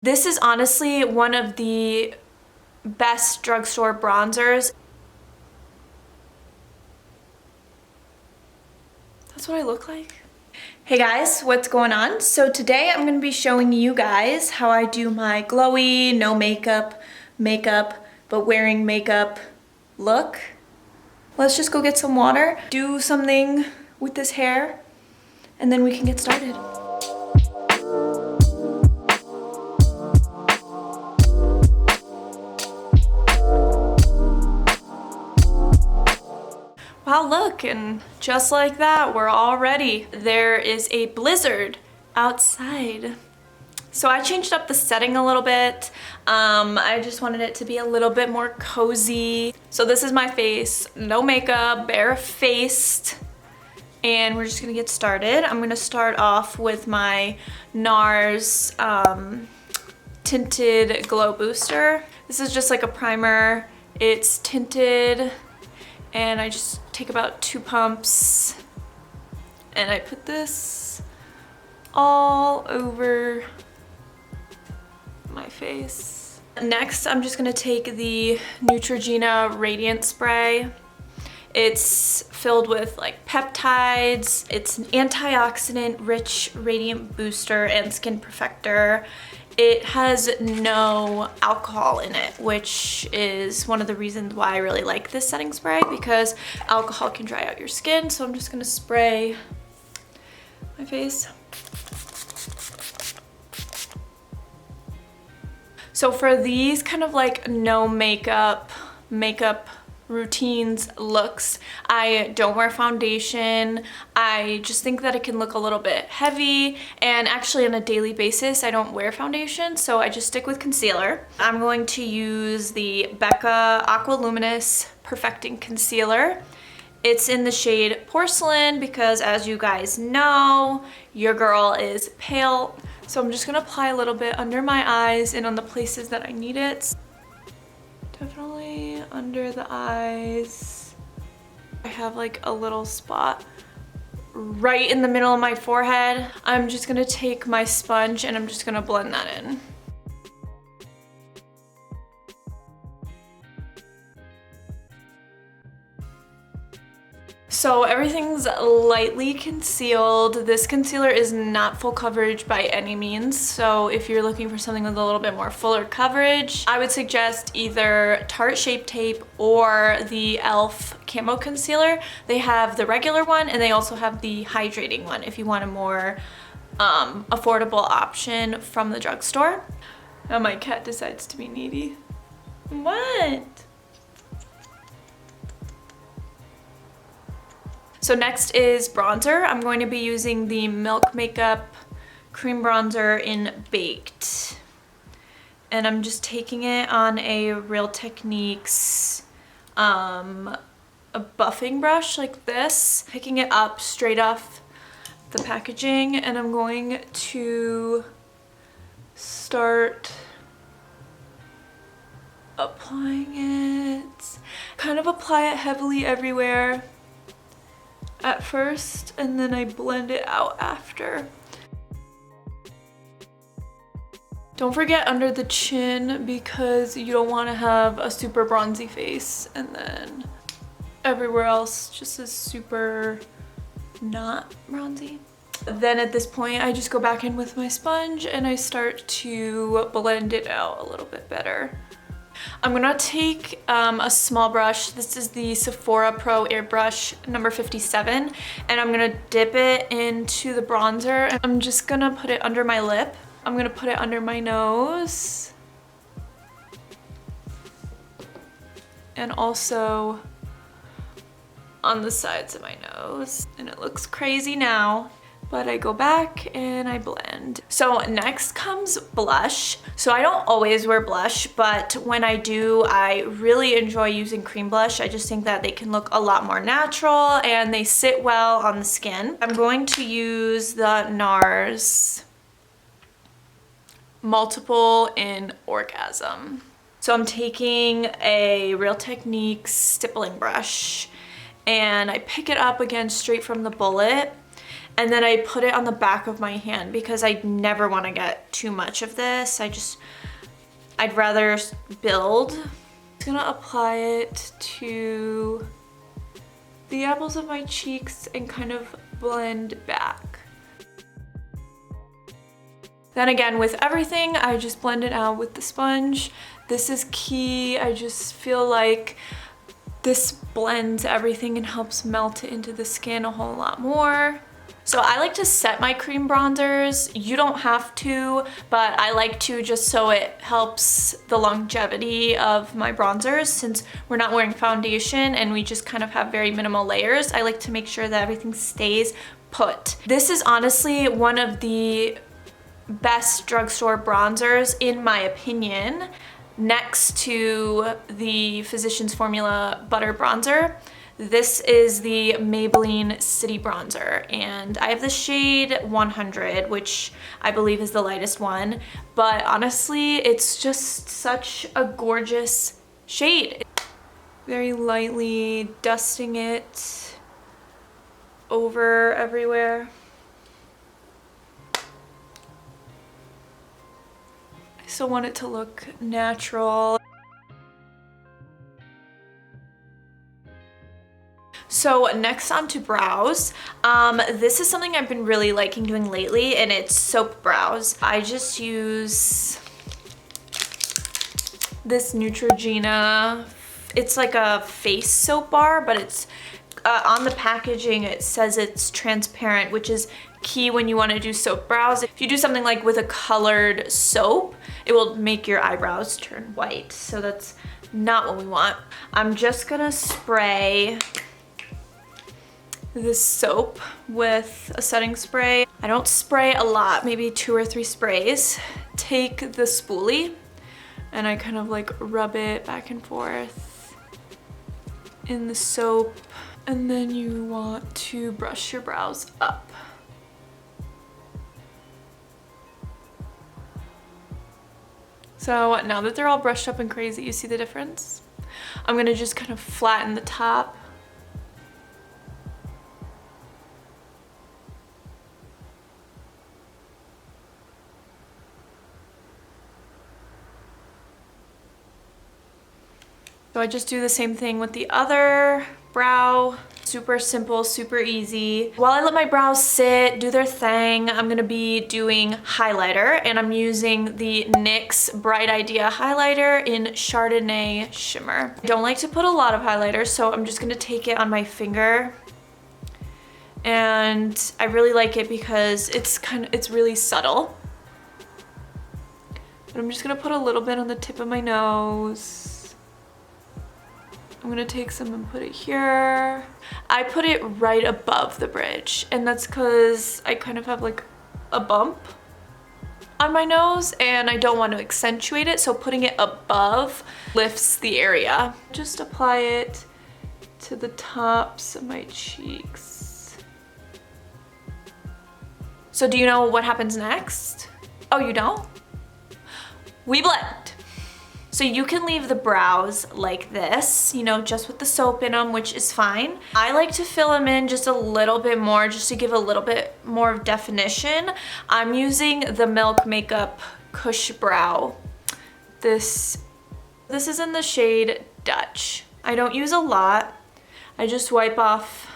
This is honestly one of the best drugstore bronzers. That's what I look like. Hey guys, what's going on? So today I'm going to be showing you guys how I do my glowy, no makeup, but wearing makeup look. Let's just go get some water, do something with this hair, and then we can get started. Wow, look, and just like that, we're all ready. There is a blizzard outside. So I changed up the setting a little bit. I just wanted it to be a little bit more cozy. So this is my face, no makeup, bare-faced. And we're just gonna get started. I'm gonna start off with my NARS Tinted Glow Booster. This is just like a primer. It's tinted, and I just take about 2 pumps and I put this all over my face. Next, I'm just gonna take the NEUTROGENA Radiant Spray. It's filled with like peptides. It's an antioxidant rich radiant booster and skin perfector. It has no alcohol in it, which is one of the reasons why I really like this setting spray, because alcohol can dry out your skin. So I'm just gonna spray my face. So for these kind of like no makeup routines looks, I don't wear foundation. I just think that it can look a little bit heavy, and actually on a daily basis I don't wear foundation, so I just stick with concealer. I'm going to use the Becca Aqua Luminous Perfecting Concealer. It's in the shade Porcelain because, as you guys know, your girl is pale. So I'm just gonna apply a little bit under my eyes and on the places that I need it. Definitely under the eyes. I have like a little spot right in the middle of my forehead. I'm just gonna take my sponge and I'm just gonna blend that in. So everything's lightly concealed. This concealer is not full coverage by any means. So if you're looking for something with a little bit more fuller coverage, I would suggest either Tarte Shape Tape or the e.l.f. Camo Concealer. They have the regular one and they also have the hydrating one if you want a more affordable option from the drugstore. Now my cat decides to be needy. What? So next is bronzer. I'm going to be using the Milk Makeup Cream Bronzer in Baked. And I'm just taking it on a Real Techniques a buffing brush like this, picking it up straight off the packaging, and I'm going to start applying it. Kind of apply it heavily everywhere at first, and then I blend it out after. Don't forget under the chin, because you don't want to have a super bronzy face and then everywhere else just is super not bronzy. Then at this point I just go back in with my sponge and I start to blend it out a little bit better. I'm gonna take a small brush. This is the Sephora Pro Airbrush number 57, and I'm gonna dip it into the bronzer. I'm just gonna put it under my lip. I'm gonna put it under my nose. And also on the sides of my nose. And it looks crazy now, but I go back and I blend. So next comes blush. So I don't always wear blush, but when I do, I really enjoy using cream blush. I just think that they can look a lot more natural and they sit well on the skin. I'm going to use the NARS Multiple in Orgasm. So I'm taking a Real Techniques stippling brush and I pick it up again straight from the bullet. And then I put it on the back of my hand because I never want to get too much of this. I'd rather build. I'm gonna apply it to the apples of my cheeks and kind of blend back. Then again, with everything, I just blend it out with the sponge. This is key. I just feel like this blends everything and helps melt it into the skin a whole lot more. So I like to set my cream bronzers. You don't have to, but I like to just so it helps the longevity of my bronzers. Since we're not wearing foundation and we just kind of have very minimal layers, I like to make sure that everything stays put. This is honestly one of the best drugstore bronzers in my opinion, next to the Physicians Formula Butter Bronzer. This is the Maybelline City Bronzer, and I have the shade 100, which I believe is the lightest one, but honestly, it's just such a gorgeous shade. Very lightly dusting it over everywhere. I still want it to look natural. So next on to brows. This is something I've been really liking doing lately, and it's soap brows. I just use this NEUTROGENA. It's like a face soap bar, but it's on the packaging it says it's transparent, which is key when you want to do soap brows. If you do something like with a colored soap, it will make your eyebrows turn white, so that's not what we want. I'm just gonna spray this soap with a setting spray. I don't spray a lot, maybe 2 or 3 sprays. Take the spoolie and I kind of like rub it back and forth in the soap, and then you want to brush your brows up. So now that they're all brushed up and crazy, you see the difference? I'm gonna just kind of flatten the top. So I just do the same thing with the other brow. Super simple, super easy. While I let my brows sit, do their thing, I'm gonna be doing highlighter, and I'm using the NYX Bright Idea highlighter in Chardonnay Shimmer. I don't like to put a lot of highlighter, so I'm just gonna take it on my finger. And I really like it because it's really subtle. But I'm just gonna put a little bit on the tip of my nose. I'm gonna take some and put it here. I put it right above the bridge, and that's because I kind of have like a bump on my nose and I don't want to accentuate it, so putting it above lifts the area. Just apply it to the tops of my cheeks. So do you know what happens next? Oh, you don't? We blend. So you can leave the brows like this, you know, just with the soap in them, which is fine. I like to fill them in just a little bit more, just to give a little bit more of definition. I'm using the Milk Makeup Cush Brow. This is in the shade Dutch. I don't use a lot. I just wipe off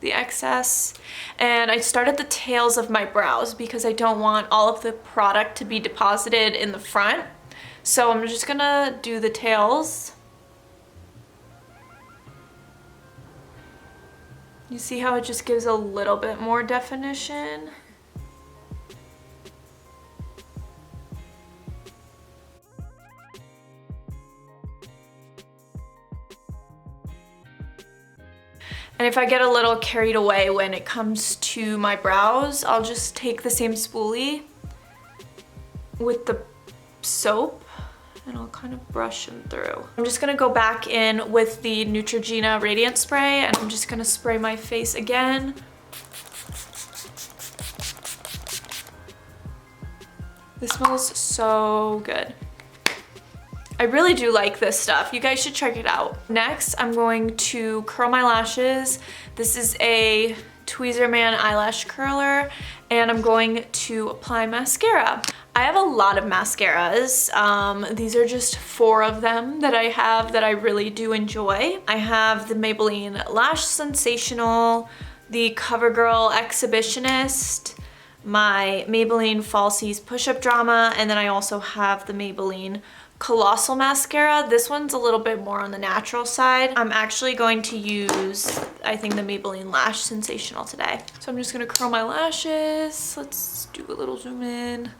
the excess, and I start at the tails of my brows because I don't want all of the product to be deposited in the front. So I'm just gonna do the tails. You see how it just gives a little bit more definition? And if I get a little carried away when it comes to my brows, I'll just take the same spoolie with the soap and I'll kind of brush them through. I'm just gonna go back in with the Neutrogena Radiant Spray, and I'm just gonna spray my face again. This smells so good. I really do like this stuff. You guys should check it out. Next, I'm going to curl my lashes. This is a Tweezerman eyelash curler, and I'm going to apply mascara. I have a lot of mascaras. These are just 4 of them that I have that I really do enjoy. I have the Maybelline Lash Sensational, the CoverGirl Exhibitionist, my Maybelline Falsies Push-Up Drama, and then I also have the Maybelline Colossal Mascara. This one's a little bit more on the natural side. I'm actually going to use, I think, the Maybelline Lash Sensational today. So I'm just gonna curl my lashes. Let's do a little zoom in.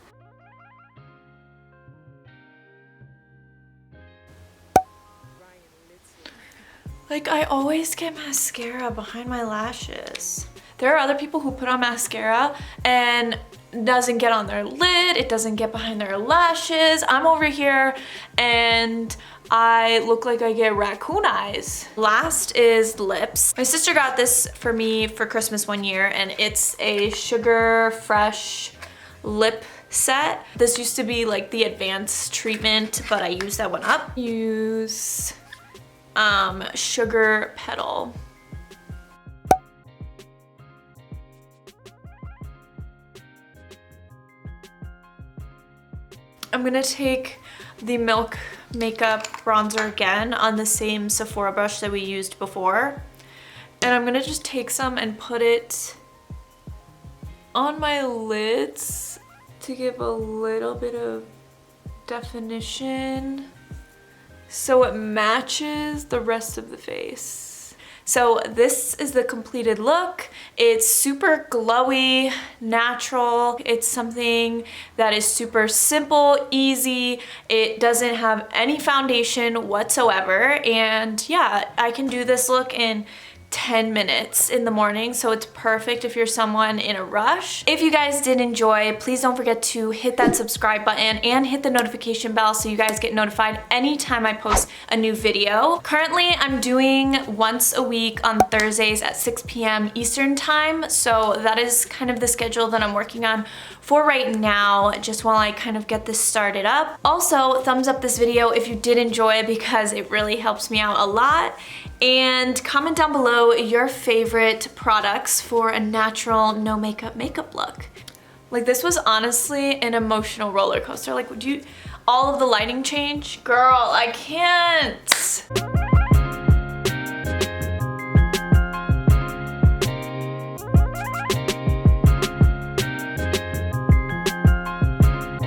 Like, I always get mascara behind my lashes. There are other people who put on mascara and doesn't get on their lid, it doesn't get behind their lashes. I'm over here and I look like I get raccoon eyes. Last is lips. My sister got this for me for Christmas one year, and it's a Sugar Fresh lip set. This used to be like the advanced treatment, but I used that one up. Use Sugar Petal. I'm gonna take the Milk Makeup bronzer again on the same Sephora brush that we used before. And I'm gonna just take some and put it on my lids to give a little bit of definition so it matches the rest of the face. So this is the completed look. It's super glowy, natural. It's something that is super simple, easy. It doesn't have any foundation whatsoever. And yeah, I can do this look in 10 minutes in the morning, so it's perfect if you're someone in a rush. If you guys did enjoy, please don't forget to hit that subscribe button and hit the notification bell so you guys get notified anytime I post a new video. Currently, I'm doing once a week on Thursdays at 6 p.m. Eastern time, so that is kind of the schedule that I'm working on for right now, just while I kind of get this started up. Also, thumbs up this video if you did enjoy, because it really helps me out a lot. And comment down below your favorite products for a natural, no makeup look. Like, this was honestly an emotional roller coaster. Like, all of the lighting change? Girl, I can't